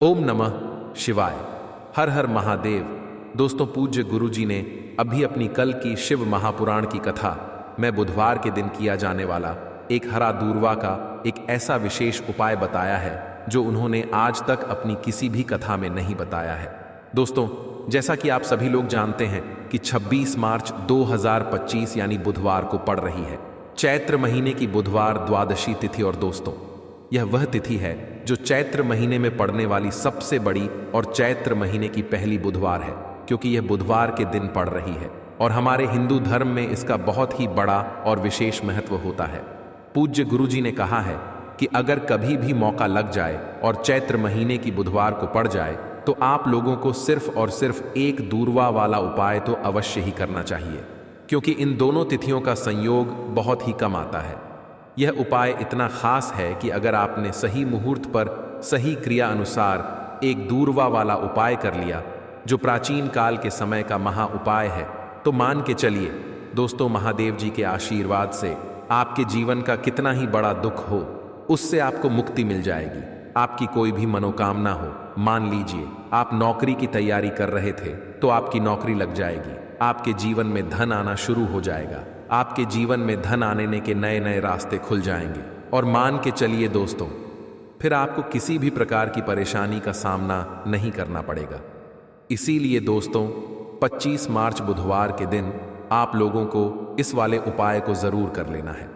ओम नमः शिवाय। हर हर महादेव। दोस्तों, पूज्य गुरुजी ने अभी अपनी कल की शिव महापुराण की कथा में बुधवार के दिन किया जाने वाला एक हरा दूर्वा का एक ऐसा विशेष उपाय बताया है जो उन्होंने आज तक अपनी किसी भी कथा में नहीं बताया है। दोस्तों, जैसा कि आप सभी लोग जानते हैं कि 26 मार्च 2025 यानी बुधवार को पड़ रही है चैत्र महीने की बुधवार द्वादशी तिथि। और दोस्तों, यह वह तिथि है जो चैत्र महीने में पड़ने वाली सबसे बड़ी और चैत्र महीने की पहली बुधवार है, क्योंकि यह बुधवार के दिन पड़ रही है और हमारे हिंदू धर्म में इसका बहुत ही बड़ा और विशेष महत्व होता है। पूज्य गुरुजी ने कहा है कि अगर कभी भी मौका लग जाए और चैत्र महीने की बुधवार को पड़ जाए तो आप लोगों को सिर्फ और सिर्फ एक दूर्वा वाला उपाय तो अवश्य ही करना चाहिए, क्योंकि इन दोनों तिथियों का संयोग बहुत ही कम आता है। यह उपाय इतना खास है कि अगर आपने सही मुहूर्त पर सही क्रिया अनुसार एक दूर्वा वाला उपाय कर लिया, जो प्राचीन काल के समय का महा उपाय है, तो मान के चलिए दोस्तों, महादेव जी के आशीर्वाद से आपके जीवन का कितना ही बड़ा दुख हो, उससे आपको मुक्ति मिल जाएगी। आपकी कोई भी मनोकामना हो, मान लीजिए आप नौकरी की तैयारी कर रहे थे तो आपकी नौकरी लग जाएगी, आपके जीवन में धन आना शुरू हो जाएगा, आपके जीवन में धन आने के नए नए रास्ते खुल जाएंगे और मान के चलिए दोस्तों, फिर आपको किसी भी प्रकार की परेशानी का सामना नहीं करना पड़ेगा। इसीलिए दोस्तों, 25 मार्च बुधवार के दिन आप लोगों को इस वाले उपाय को जरूर कर लेना है।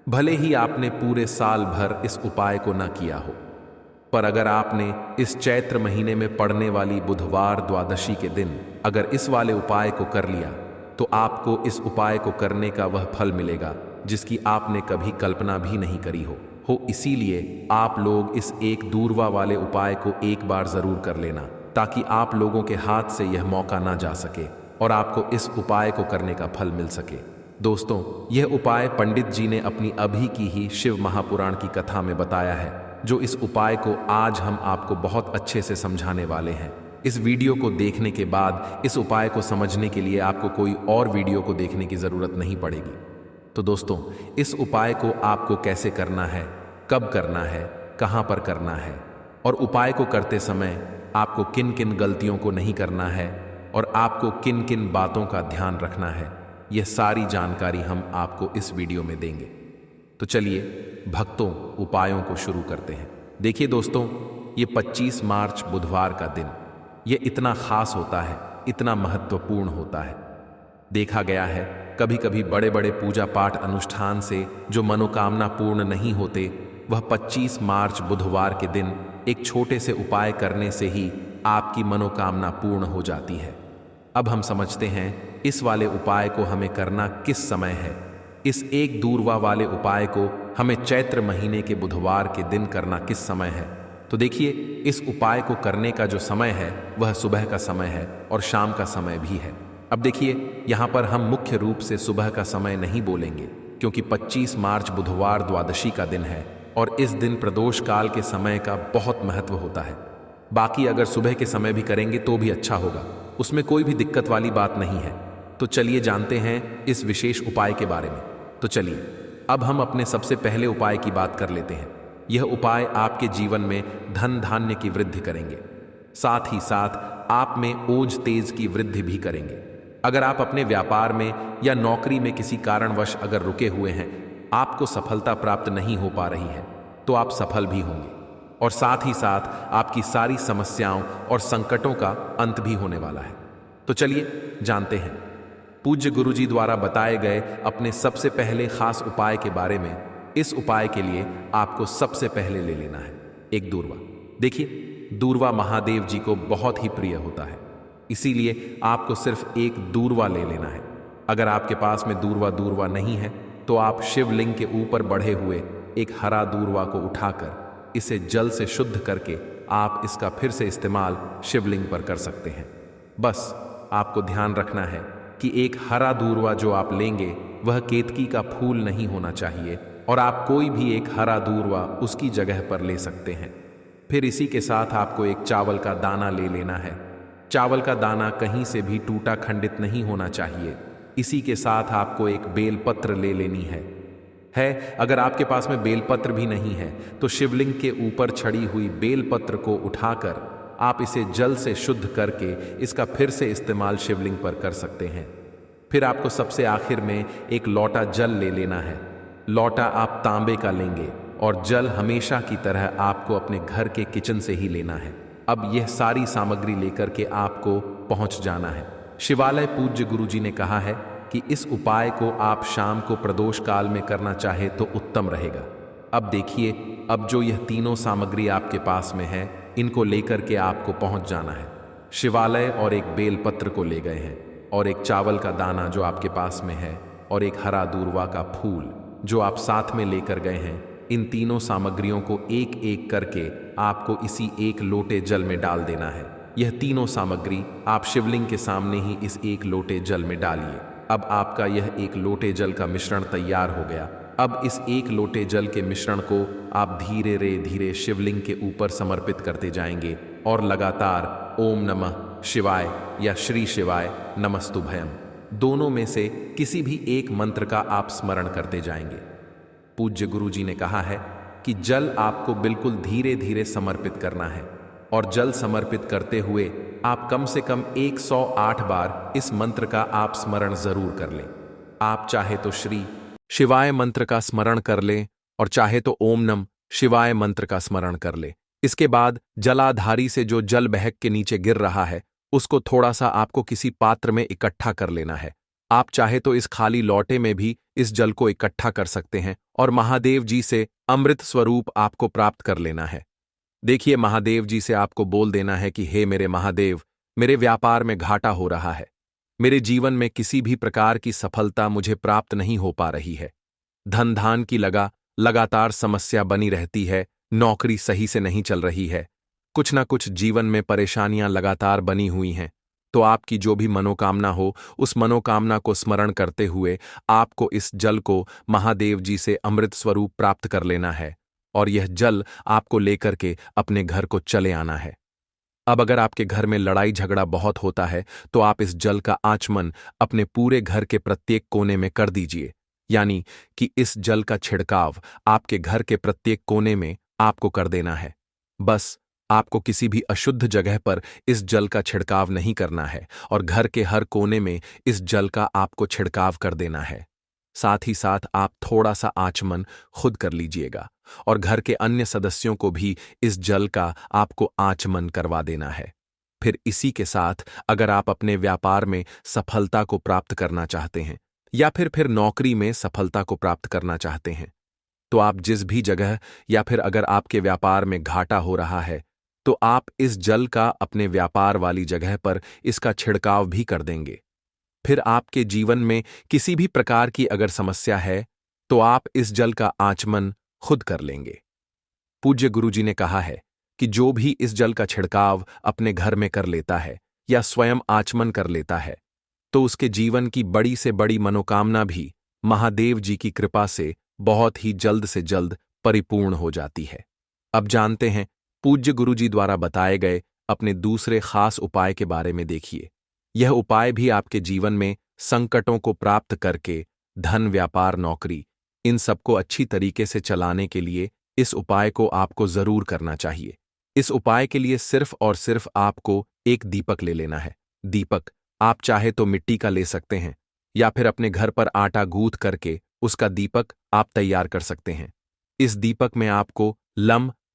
भले ही आपने पूरे साल भर इस उपाय को ना किया हो, पर अगर आपने इस चैत्र महीने में पड़ने वाली बुधवार द्वादशी के दिन अगर इस वाले उपाय को कर लिया तो आपको इस उपाय को करने का वह फल मिलेगा जिसकी आपने कभी कल्पना भी नहीं करी हो। इसीलिए आप लोग इस एक दूर्वा वाले उपाय को एक बार जरूर कर लेना, ताकि आप लोगों के हाथ से यह मौका ना जा सके और आपको इस उपाय को करने का फल मिल सके। दोस्तों, यह उपाय पंडित जी ने अपनी अभी की ही शिव महापुराण की कथा में बताया है, जो इस उपाय को आज हम आपको बहुत अच्छे से समझाने वाले हैं। इस वीडियो को देखने के बाद इस उपाय को समझने के लिए आपको कोई और वीडियो को देखने की जरूरत नहीं पड़ेगी। तो दोस्तों, इस उपाय को आपको कैसे करना है, कब करना है, कहां पर करना है और उपाय को करते समय आपको किन किन गलतियों को नहीं करना है और आपको किन किन बातों का ध्यान रखना है, यह सारी जानकारी हम आपको इस वीडियो में देंगे। तो चलिए भक्तों, उपायों को शुरू करते हैं। देखिए दोस्तों, ये 25 मार्च बुधवार का दिन ये इतना खास होता है, इतना महत्वपूर्ण होता है। देखा गया है कभी कभी बड़े बड़े पूजा पाठ अनुष्ठान से जो मनोकामना पूर्ण नहीं होते, वह 25 मार्च बुधवार के दिन एक छोटे से उपाय करने से ही आपकी मनोकामना पूर्ण हो जाती है। अब हम समझते हैं इस वाले उपाय को हमें करना किस समय है। इस एक दूर्वा वाले उपाय को हमें चैत्र महीने के बुधवार के दिन करना किस समय है। तो देखिए, इस उपाय को करने का जो समय है वह सुबह का समय है और शाम का समय भी है। अब देखिए, यहाँ पर हम मुख्य रूप से सुबह का समय नहीं बोलेंगे, क्योंकि 25 मार्च बुधवार द्वादशी का दिन है और इस दिन प्रदोष काल के समय का बहुत महत्व होता है। बाकी अगर सुबह के समय भी करेंगे तो भी अच्छा होगा, उसमें कोई भी दिक्कत वाली बात नहीं है। तो चलिए जानते हैं इस विशेष उपाय के बारे में। तो चलिए अब हम अपने सबसे पहले उपाय की बात कर लेते हैं। यह उपाय आपके जीवन में धन धान्य की वृद्धि करेंगे, साथ ही साथ आप में ओज तेज की वृद्धि भी करेंगे। अगर आप अपने व्यापार में या नौकरी में किसी कारणवश अगर रुके हुए हैं, आपको सफलता प्राप्त नहीं हो पा रही है, तो आप सफल भी होंगे और साथ ही साथ आपकी सारी समस्याओं और संकटों का अंत भी होने वाला है। तो चलिए जानते हैं पूज्य गुरुजी द्वारा बताए गए अपने सबसे पहले खास उपाय के बारे में। इस उपाय के लिए आपको सबसे पहले ले लेना है एक दूर्वा। देखिए, दूर्वा महादेव जी को बहुत ही प्रिय होता है, इसीलिए आपको सिर्फ एक दूर्वा ले लेना है। अगर आपके पास में दूर्वा नहीं है तो आप शिवलिंग के ऊपर बढ़े हुए एक हरा दूर्वा को उठाकर इसे जल से शुद्ध करके आप इसका फिर से इस्तेमाल शिवलिंग पर कर सकते हैं। बस आपको ध्यान रखना है कि एक हरा दूर्वा जो आप लेंगे वह केतकी का फूल नहीं होना चाहिए और आप कोई भी एक हरा दूर्वा उसकी जगह पर ले सकते हैं। फिर इसी के साथ आपको एक चावल का दाना ले लेना है। चावल का दाना कहीं से भी टूटा खंडित नहीं होना चाहिए। इसी के साथ आपको एक बेलपत्र ले लेनी है। है। अगर आपके पास में बेलपत्र भी नहीं है तो शिवलिंग के ऊपर छड़ी हुई बेलपत्र को उठाकर आप इसे जल से शुद्ध करके इसका फिर से इस्तेमाल शिवलिंग पर कर सकते हैं। फिर आपको सबसे आखिर में एक लोटा जल ले लेना है। लोटा आप तांबे का लेंगे और जल हमेशा की तरह आपको अपने घर के किचन से ही लेना है। अब यह सारी सामग्री लेकर के आपको पहुंच जाना है शिवालय। पूज्य गुरुजी ने कहा है कि इस उपाय को आप शाम को प्रदोष काल में करना चाहे तो उत्तम रहेगा। अब देखिए, अब जो यह तीनों सामग्री आपके पास में है, इनको लेकर के आपको पहुंच जाना है शिवालय, और एक बेलपत्र को ले गए हैं, और एक चावल का दाना जो आपके पास में है, और एक हरा दूर्वा का फूल जो आप साथ में लेकर गए हैं। इन तीनों सामग्रियों को एक एक करके आपको इसी एक लोटे जल में डाल देना है। यह तीनों सामग्री आप शिवलिंग के सामने ही इस एक लोटे जल में डालिए। अब आपका यह एक लोटे जल का मिश्रण तैयार हो गया। अब इस एक लोटे जल के मिश्रण को आप धीरे धीरे शिवलिंग के ऊपर समर्पित करते जाएंगे और लगातार ओम नमः शिवाय या श्री शिवाय नमस्तुभयम दोनों में से किसी भी एक मंत्र का आप स्मरण करते जाएंगे। पूज्य गुरुजी ने कहा है कि जल आपको बिल्कुल धीरे धीरे समर्पित करना है, और जल समर्पित करते हुए आप कम से कम 108 बार इस मंत्र का आप स्मरण जरूर कर लें। आप चाहे तो श्री शिवाय मंत्र का स्मरण कर लें और चाहे तो ओम नम शिवाय मंत्र का स्मरण कर ले। इसके बाद जलाधारी से जो जल बहक के नीचे गिर रहा है उसको थोड़ा सा आपको किसी पात्र में इकट्ठा कर लेना है। आप चाहे तो इस खाली लौटे में भी इस जल को इकट्ठा कर सकते हैं और महादेव जी से अमृत स्वरूप आपको प्राप्त कर लेना है। देखिए, महादेव जी से आपको बोल देना है कि हे मेरे महादेव, मेरे व्यापार में घाटा हो रहा है, मेरे जीवन में किसी भी प्रकार की सफलता मुझे प्राप्त नहीं हो पा रही है, धन धान की लगातार समस्या बनी रहती है, नौकरी सही से नहीं चल रही है, कुछ ना कुछ जीवन में परेशानियां लगातार बनी हुई हैं। तो आपकी जो भी मनोकामना हो, उस मनोकामना को स्मरण करते हुए आपको इस जल को महादेव जी से अमृत स्वरूप प्राप्त कर लेना है, और यह जल आपको लेकर के अपने घर को चले आना है। अब अगर आपके घर में लड़ाई झगड़ा बहुत होता है तो आप इस जल का आचमन अपने पूरे घर के प्रत्येक कोने में कर दीजिए, यानी कि इस जल का छिड़काव आपके घर के प्रत्येक कोने में आपको कर देना है। बस आपको किसी भी अशुद्ध जगह पर इस जल का छिड़काव नहीं करना है और घर के हर कोने में इस जल का आपको छिड़काव कर देना है। साथ ही साथ आप थोड़ा सा आचमन खुद कर लीजिएगा और घर के अन्य सदस्यों को भी इस जल का आपको आचमन करवा देना है। फिर इसी के साथ अगर आप अपने व्यापार में सफलता को प्राप्त करना चाहते हैं या फिर नौकरी में सफलता को प्राप्त करना चाहते हैं, तो आप जिस भी जगह या फिर अगर आपके व्यापार में घाटा हो रहा है तो आप इस जल का अपने व्यापार वाली जगह पर इसका छिड़काव भी कर देंगे। फिर आपके जीवन में किसी भी प्रकार की अगर समस्या है तो आप इस जल का आचमन खुद कर लेंगे। पूज्य गुरुजी ने कहा है कि जो भी इस जल का छिड़काव अपने घर में कर लेता है या स्वयं आचमन कर लेता है तो उसके जीवन की बड़ी से बड़ी मनोकामना भी महादेव जी की कृपा से बहुत ही जल्द से जल्द परिपूर्ण हो जाती है। अब जानते हैं पूज्य गुरुजी द्वारा बताए गए अपने दूसरे खास उपाय के बारे में। देखिए, यह उपाय भी आपके जीवन में संकटों को प्राप्त करके धन, व्यापार, नौकरी, इन सबको अच्छी तरीके से चलाने के लिए इस उपाय को आपको जरूर करना चाहिए। इस उपाय के लिए सिर्फ और सिर्फ आपको एक दीपक ले लेना है। दीपक आप चाहे तो मिट्टी का ले सकते हैं या फिर अपने घर पर आटा गूंथ करके उसका दीपक आप तैयार कर सकते हैं। इस दीपक में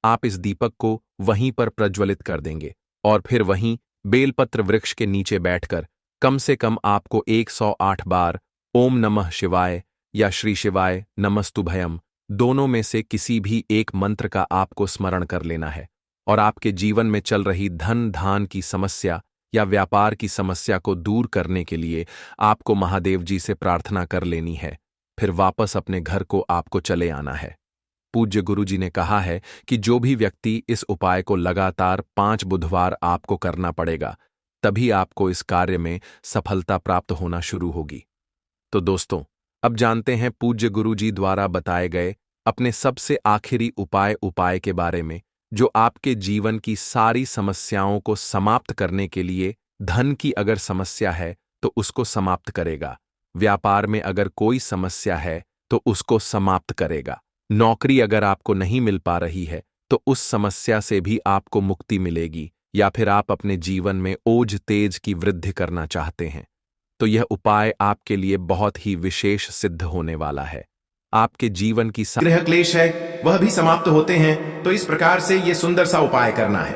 आप इस दीपक को वहीं पर प्रज्वलित कर देंगे और फिर वहीं बेलपत्र वृक्ष के नीचे बैठकर कम से कम आपको 108 बार ओम नमः शिवाय या श्री शिवाय नमस्तुभयम दोनों में से किसी भी एक मंत्र का आपको स्मरण कर लेना है और आपके जीवन में चल रही धन धान की समस्या या व्यापार की समस्या को दूर करने के लिए आपको महादेव जी से प्रार्थना कर लेनी है। फिर वापस अपने घर को आपको चले आना है। पूज्य गुरुजी ने कहा है कि जो भी व्यक्ति इस उपाय को लगातार 5 बुधवार आपको करना पड़ेगा, तभी आपको इस कार्य में सफलता प्राप्त होना शुरू होगी। तो दोस्तों, अब जानते हैं पूज्य गुरुजी द्वारा बताए गए अपने सबसे आखिरी उपाय के बारे में, जो आपके जीवन की सारी समस्याओं को समाप्त करने के लिए, धन की अगर समस्या है तो उसको समाप्त करेगा, व्यापार में अगर कोई समस्या है तो उसको समाप्त करेगा। नौकरी अगर आपको नहीं मिल पा रही है तो उस समस्या से भी आपको मुक्ति मिलेगी, या फिर आप अपने जीवन में ओज तेज की वृद्धि करना चाहते हैं तो यह उपाय आपके लिए बहुत ही विशेष सिद्ध होने वाला है। आपके जीवन की गृह क्लेश है वह भी समाप्त होते हैं। तो इस प्रकार से यह सुंदर सा उपाय करना है।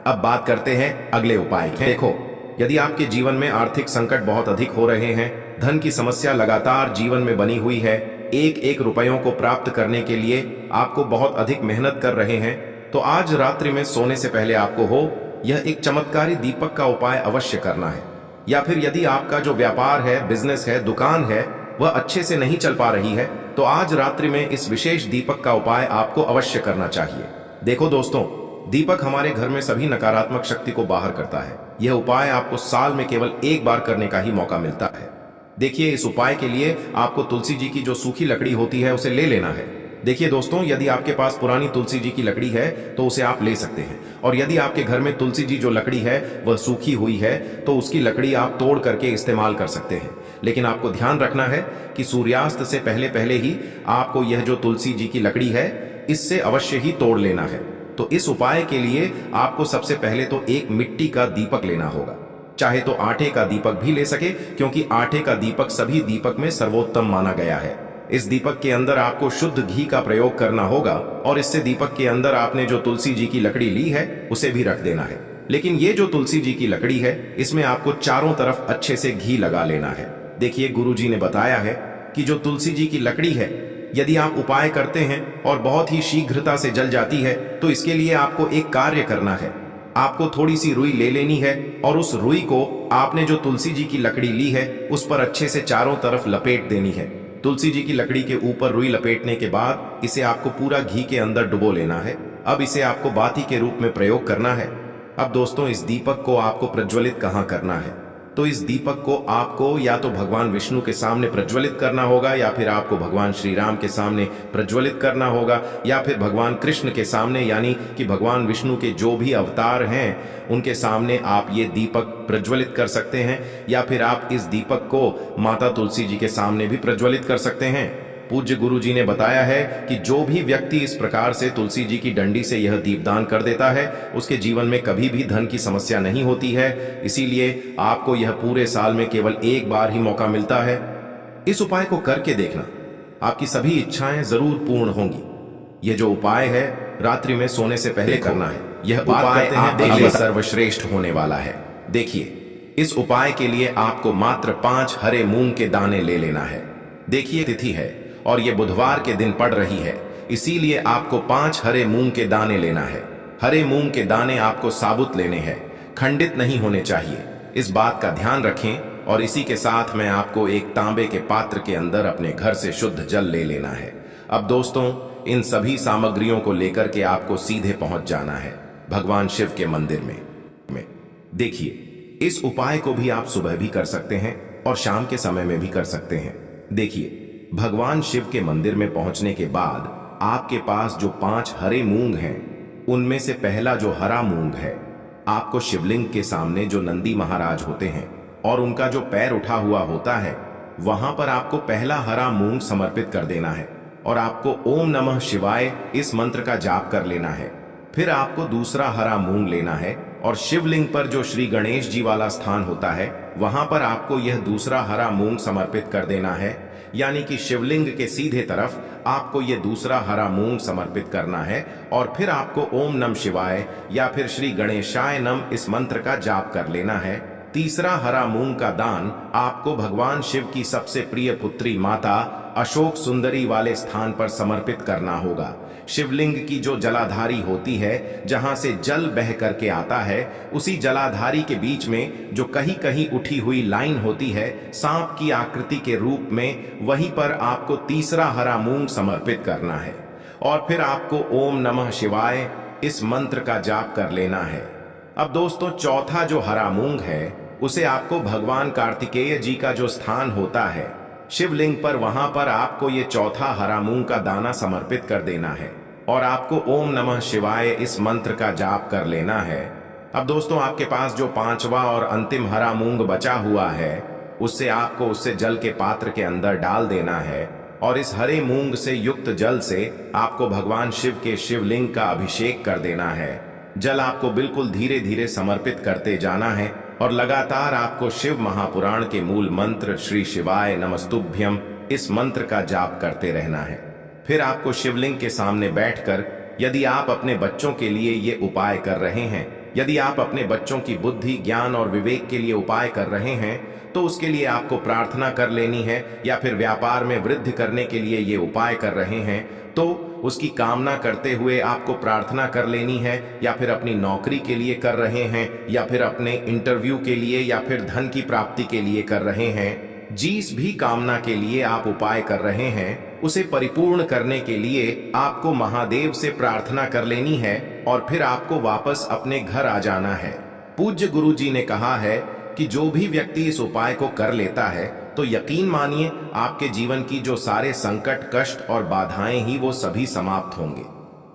अब बात करते हैं अगले उपाय की। देखो, यदि आपके जीवन में आर्थिक संकट बहुत अधिक हो रहे हैं, धन की समस्या लगातार जीवन में बनी हुई है, एक एक रुपयों को प्राप्त करने के लिए आपको बहुत अधिक मेहनत कर रहे हैं, तो आज रात्रि में सोने से पहले आपको हो यह एक चमत्कारी दीपक का उपाय अवश्य करना है। या फिर यदि आपका जो व्यापार है, बिजनेस है, दुकान है, वह अच्छे से नहीं चल पा रही है, तो आज रात्रि में इस विशेष दीपक का उपाय आपको अवश्य करना चाहिए। देखो दोस्तों, दीपक हमारे घर में सभी नकारात्मक शक्ति को बाहर करता है। यह उपाय आपको साल में केवल एक बार करने का ही मौका मिलता है। देखिए, इस उपाय के लिए आपको तुलसी जी की जो सूखी लकड़ी होती है उसे ले लेना है। देखिए दोस्तों, यदि आपके पास पुरानी तुलसी जी की लकड़ी है तो उसे आप ले सकते हैं, और यदि आपके घर में तुलसी जी जो लकड़ी है वह सूखी हुई है तो उसकी लकड़ी आप तोड़ करके इस्तेमाल कर सकते हैं। लेकिन आपको ध्यान रखना है कि सूर्यास्त से पहले पहले ही आपको यह जो तुलसी जी की लकड़ी है इससे अवश्य ही तोड़ लेना है। तो इस उपाय के लिए आपको सबसे पहले तो एक मिट्टी का दीपक लेना होगा। चाहे तो आटे का दीपक भी ले सके, क्योंकि आटे का दीपक सभी दीपक में सर्वोत्तम माना गया है। इस दीपक के अंदर आपको शुद्ध घी का प्रयोग करना होगा, और इससे दीपक के अंदर आपने जो तुलसी जी की लकड़ी ली है उसे भी रख देना है। लेकिन ये जो तुलसी जी की लकड़ी है इसमें आपको चारों तरफ अच्छे से घी लगा लेना है। देखिए, गुरु जी ने बताया है कि जो तुलसी जी की लकड़ी है, यदि आप उपाय करते हैं और बहुत ही शीघ्रता से जल जाती है, तो इसके लिए आपको एक कार्य करना है। आपको थोड़ी सी रुई ले लेनी है, और उस रुई को आपने जो तुलसी जी की लकड़ी ली है उस पर अच्छे से चारों तरफ लपेट देनी है। तुलसी जी की लकड़ी के ऊपर रुई लपेटने के बाद इसे आपको पूरा घी के अंदर डुबो लेना है। अब इसे आपको बाती के रूप में प्रयोग करना है। अब दोस्तों, इस दीपक को आपको प्रज्वलित कहाँ करना है? तो इस दीपक को आपको या तो भगवान विष्णु के सामने प्रज्वलित करना होगा, या फिर आपको भगवान श्री राम के सामने प्रज्वलित करना होगा, या फिर भगवान कृष्ण के सामने, यानी कि भगवान विष्णु के जो भी अवतार हैं उनके सामने आप ये दीपक प्रज्वलित कर सकते हैं। या फिर आप इस दीपक को माता तुलसी जी के सामने भी प्रज्वलित कर सकते हैं। पूज्य गुरु जी ने बताया है कि जो भी व्यक्ति इस प्रकार से तुलसी जी की डंडी से यह दीपदान कर देता है उसके जीवन में कभी भी धन की समस्या नहीं होती है। इसीलिए आपको यह पूरे साल में केवल एक बार ही मौका मिलता है। इस उपाय को करके देखना, आपकी सभी इच्छाएं जरूर पूर्ण होंगी। यह जो उपाय है रात्रि में सोने से पहले करना है। यह उपाय आपके लिए सर्वश्रेष्ठ होने वाला है। देखिए, इस उपाय के लिए आपको मात्र 5 हरे मूंग के दाने ले लेना है। देखिए, तिथि है और ये बुधवार के दिन पड़ रही है, इसीलिए आपको 5 हरे मूंग के दाने लेना है। हरे मूंग के दाने आपको साबुत लेने हैं, खंडित नहीं होने चाहिए। इस बात का ध्यान रखें। और इसी के साथ में आपको एक तांबे के पात्र के अंदर अपने घर से शुद्ध जल ले लेना है। अब दोस्तों, इन सभी सामग्रियों को लेकर के आपको सीधे पहुंच जाना है भगवान शिव के मंदिर में। देखिए, इस उपाय को भी आप सुबह भी कर सकते हैं और शाम के समय में भी कर सकते हैं। देखिए, भगवान शिव के मंदिर में पहुंचने के बाद आपके पास जो 5 हरे मूंग हैं, उनमें से पहला जो हरा मूंग है, आपको शिवलिंग के सामने जो नंदी महाराज होते हैं और उनका जो पैर उठा हुआ होता है, वहां पर आपको पहला हरा मूंग समर्पित कर देना है। और आपको ओम नमः शिवाय इस मंत्र का जाप कर लेना है। फिर आपको दूसरा हरा मूंग लेना है और शिवलिंग पर जो श्री गणेश जी वाला स्थान होता है वहां पर आपको यह दूसरा हरा मूंग समर्पित कर देना है। यानी कि शिवलिंग के सीधे तरफ आपको यह दूसरा हरा मूंग समर्पित करना है। और फिर आपको ओम नमः शिवाय या फिर श्री गणेशाय नम इस मंत्र का जाप कर लेना है। तीसरा हरा मूंग का दान आपको भगवान शिव की सबसे प्रिय पुत्री माता अशोक सुंदरी वाले स्थान पर समर्पित करना होगा। शिवलिंग की जो जलाधारी होती है, जहां से जल बह करके आता है, उसी जलाधारी के बीच में जो कहीं कहीं उठी हुई लाइन होती है सांप की आकृति के रूप में, वहीं पर आपको तीसरा हरा मूंग समर्पित करना है। और फिर आपको ओम नमः शिवाय इस मंत्र का जाप कर लेना है। अब दोस्तों, चौथा जो हरा मूंग है उसे आपको भगवान कार्तिकेय जी का जो स्थान होता है शिवलिंग पर, वहां पर आपको ये चौथा हरा मूंग का दाना समर्पित कर देना है और आपको ओम नमः शिवाय इस मंत्र का जाप कर लेना है। अब दोस्तों, आपके पास जो 5वां और अंतिम हरा मूंग बचा हुआ है उससे आपको उससे जल के पात्र के अंदर डाल देना है और इस हरे मूंग से युक्त जल से आपको भगवान शिव के शिवलिंग का अभिषेक कर देना है। जल आपको बिल्कुल धीरे धीरे समर्पित करते जाना है और लगातार आपको शिव महापुराण के मूल मंत्र श्री शिवाय नमस्तुभ्यम इस मंत्र का जाप करते रहना है। फिर आपको शिवलिंग के सामने बैठकर, यदि आप अपने बच्चों के लिए ये उपाय कर रहे हैं, यदि आप अपने बच्चों की बुद्धि, ज्ञान और विवेक के लिए उपाय कर रहे हैं, तो उसके लिए आपको प्रार्थना कर लेनी है, या फिर व्यापार में वृद्धि करने के लिए ये उपाय कर रहे हैं तो उसकी कामना करते हुए आपको प्रार्थना कर लेनी है, या फिर अपनी नौकरी के लिए कर रहे हैं, या फिर अपने इंटरव्यू के लिए, या फिर धन की प्राप्ति के लिए कर रहे हैं। जिस भी कामना के लिए आप उपाय कर रहे हैं उसे परिपूर्ण करने के लिए आपको महादेव से प्रार्थना कर लेनी है और फिर आपको वापस अपने घर आ जाना है। पूज्य गुरु जी ने कहा है कि जो भी व्यक्ति इस उपाय को कर लेता है तो यकीन मानिए आपके जीवन की जो सारे संकट, कष्ट और बाधाएं ही वो सभी समाप्त होंगे।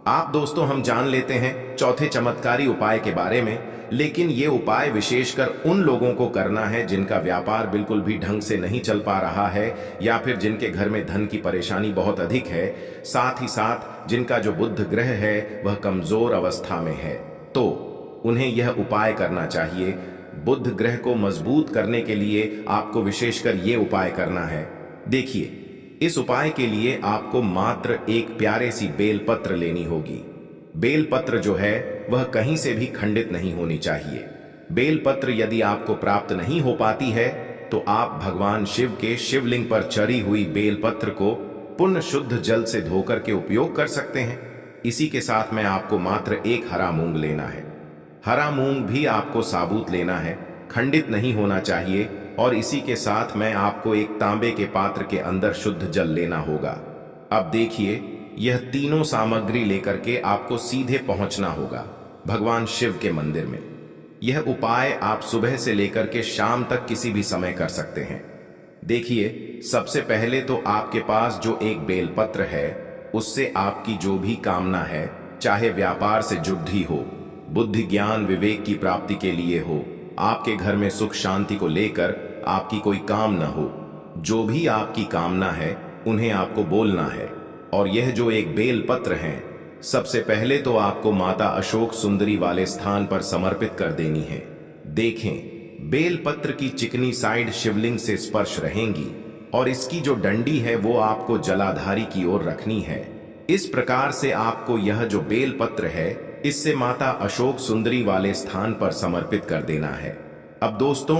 आप दोस्तों, हम जान लेते हैं चौथे चमत्कारी उपाय के बारे में, लेकिन ये उपाय विशेषकर उन लोगों को करना है जिनका व्यापार बिल्कुल भी ढंग से नहीं चल पा रहा है, या फिर जिनके घर में धन की परेशानी बहुत अधिक है, साथ ही साथ जिनका जो बुध ग्रह है वह कमजोर अवस्था में है, तो उन्हें यह उपाय करना चाहिए। बुध ग्रह को मजबूत करने के लिए आपको विशेषकर ये उपाय करना है। देखिए, इस उपाय के लिए आपको मात्र एक प्यारे सी बेलपत्र लेनी होगी। बेलपत्र जो है वह कहीं से भी खंडित नहीं होनी चाहिए। बेलपत्र यदि आपको प्राप्त नहीं हो पाती है तो आप भगवान शिव के शिवलिंग पर चढ़ी हुई बेलपत्र को पुण्य शुद्ध जल से धोकर के उपयोग कर सकते हैं। इसी के साथ में आपको मात्र एक हरा मूंग लेना है। हरा मूंग भी आपको साबुत लेना है, खंडित नहीं होना चाहिए। और इसी के साथ में आपको एक तांबे के पात्र के अंदर शुद्ध जल लेना होगा। अब देखिए, यह तीनों सामग्री लेकर के आपको सीधे पहुंचना होगा भगवान शिव के मंदिर में। यह उपाय आप सुबह से लेकर के शाम तक किसी भी समय कर सकते हैं। देखिए, सबसे पहले तो आपके पास जो एक बेलपत्र है उससे आपकी जो भी कामना है, चाहे व्यापार से जुड़ी हो, बुद्धि ज्ञान विवेक की प्राप्ति के लिए हो, आपके घर में सुख शांति को लेकर आपकी कोई काम न हो, जो भी आपकी कामना है उन्हें आपको बोलना है। और यह जो एक बेल पत्र है, सबसे पहले तो आपको माता अशोक सुंदरी वाले स्थान पर समर्पित कर देनी है। देखें, बेल पत्र की चिकनी साइड शिवलिंग से स्पर्श रहेंगी और इसकी जो डंडी है वो आपको जलाधारी की ओर रखनी है। इस प्रकार से आपको यह जो बेल पत्र है इससे माता अशोक सुंदरी वाले स्थान पर समर्पित कर देना है। अब दोस्तों,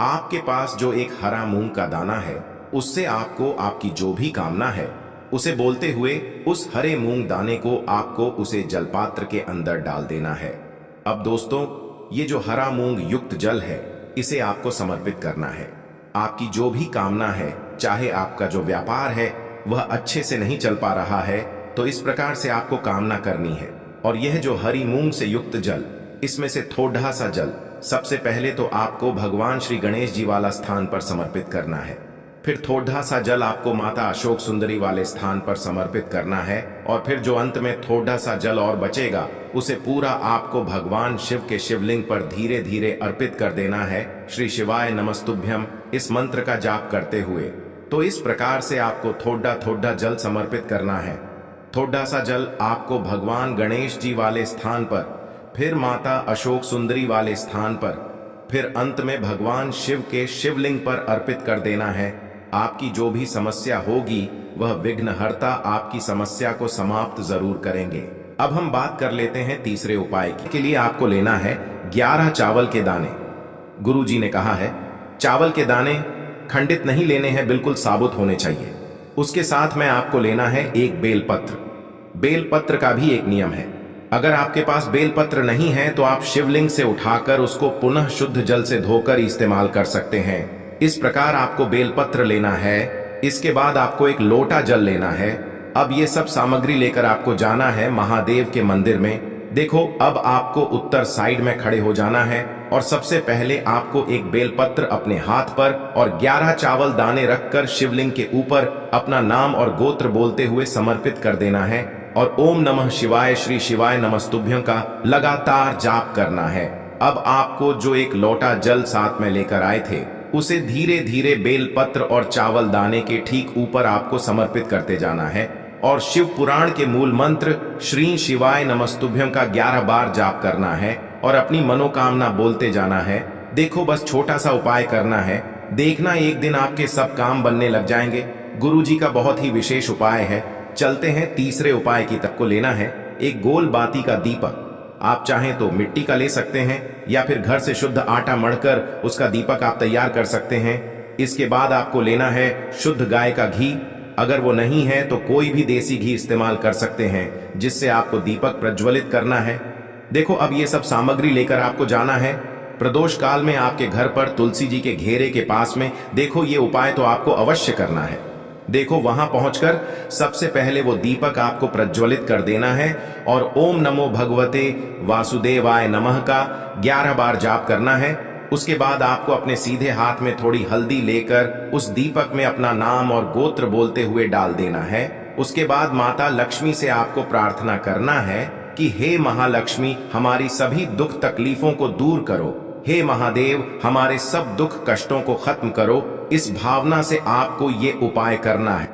आपके पास जो एक हरा मूंग का दाना है उससे आपको आपकी जो भी कामना है उसे बोलते हुए उस हरे मूंग दाने को आपको उसे जलपात्र के अंदर डाल देना है। अब दोस्तों, ये जो हरा मूंग युक्त जल है इसे आपको समर्पित करना है। आपकी जो भी कामना है, चाहे आपका जो व्यापार है वह अच्छे से नहीं चल पा रहा है, तो इस प्रकार से आपको कामना करनी है। और यह जो हरी मूंग से युक्त जल, इसमें से थोड़ा सा जल सबसे पहले तो आपको भगवान श्री गणेश जी वाला स्थान पर समर्पित करना है। फिर थोड़ा सा जल आपको माता अशोक सुंदरी वाले स्थान पर समर्पित करना है। और फिर जो अंत में थोड़ा सा जल और बचेगा उसे पूरा आपको भगवान शिव के शिवलिंग पर धीरे धीरे अर्पित कर देना है, श्री शिवाय नमस्तुभ्यम इस मंत्र का जाप करते हुए। तो इस प्रकार से आपको थोड़ा थोड़ा जल समर्पित करना है। थोड़ा सा जल आपको भगवान गणेश जी वाले स्थान पर, फिर माता अशोक सुंदरी वाले स्थान पर, फिर अंत में भगवान शिव के शिवलिंग पर अर्पित कर देना है। आपकी जो भी समस्या होगी वह विघ्नहर्ता आपकी समस्या को समाप्त जरूर करेंगे। अब हम बात कर लेते हैं तीसरे उपाय की। के लिए आपको लेना है 11 चावल के दाने। गुरु जी ने कहा है चावल के दाने खंडित नहीं लेने हैं, बिल्कुल साबुत होने चाहिए। उसके साथ में आपको लेना है एक बेलपत्र। बेलपत्र का भी एक नियम है, अगर आपके पास बेलपत्र नहीं है तो आप शिवलिंग से उठाकर उसको पुनः शुद्ध जल से धोकर इस्तेमाल कर सकते हैं। इस प्रकार आपको बेलपत्र लेना है। इसके बाद आपको एक लोटा जल लेना है। अब ये सब सामग्री लेकर आपको जाना है महादेव के मंदिर में। देखो, अब आपको उत्तर साइड में खड़े हो जाना है और सबसे पहले आपको एक बेलपत्र अपने हाथ पर और 11 चावल दाने रखकर शिवलिंग के ऊपर अपना नाम और गोत्र बोलते हुए समर्पित कर देना है और ओम नमः शिवाय श्री शिवाय नमस्तुभ्यं का लगातार जाप करना है। अब आपको जो एक लोटा जल साथ में लेकर आए थे उसे धीरे धीरे बेलपत्र और चावल दाने के ठीक ऊपर आपको समर्पित करते जाना है और शिव पुराण के मूल मंत्र श्री शिवाय नमस्तुभ्यं का 11 बार जाप करना है और अपनी मनोकामना बोलते जाना है। देखो, बस छोटा सा उपाय करना है, देखना एक दिन आपके सब काम बनने लग जाएंगे। गुरुजी का बहुत ही विशेष उपाय है। चलते हैं तीसरे उपाय की तरफ। को लेना है एक गोल बाती का दीपक। आप चाहें तो मिट्टी का ले सकते हैं या फिर घर से शुद्ध आटा मढ़कर उसका दीपक आप तैयार कर सकते हैं। इसके बाद आपको लेना है शुद्ध गाय का घी। अगर वो नहीं है तो कोई भी देसी घी इस्तेमाल कर सकते हैं, जिससे आपको दीपक प्रज्वलित करना है। देखो, अब ये सब सामग्री लेकर आपको जाना है प्रदोष काल में आपके घर पर तुलसी जी के घेरे के पास में। देखो, ये उपाय तो आपको अवश्य करना है। देखो, वहां पहुंचकर सबसे पहले वो दीपक आपको प्रज्वलित कर देना है और ओम नमो भगवते वासुदेवाय नमः का 11 बार जाप करना है। उसके बाद आपको अपने सीधे हाथ में थोड़ी हल्दी लेकर उस दीपक में अपना नाम और गोत्र बोलते हुए डाल देना है। उसके बाद माता लक्ष्मी से आपको प्रार्थना करना है कि हे महालक्ष्मी, हमारी सभी दुख तकलीफों को दूर करो। हे महादेव, हमारे सब दुख कष्टों को खत्म करो। इस भावना से आपको ये उपाय करना है।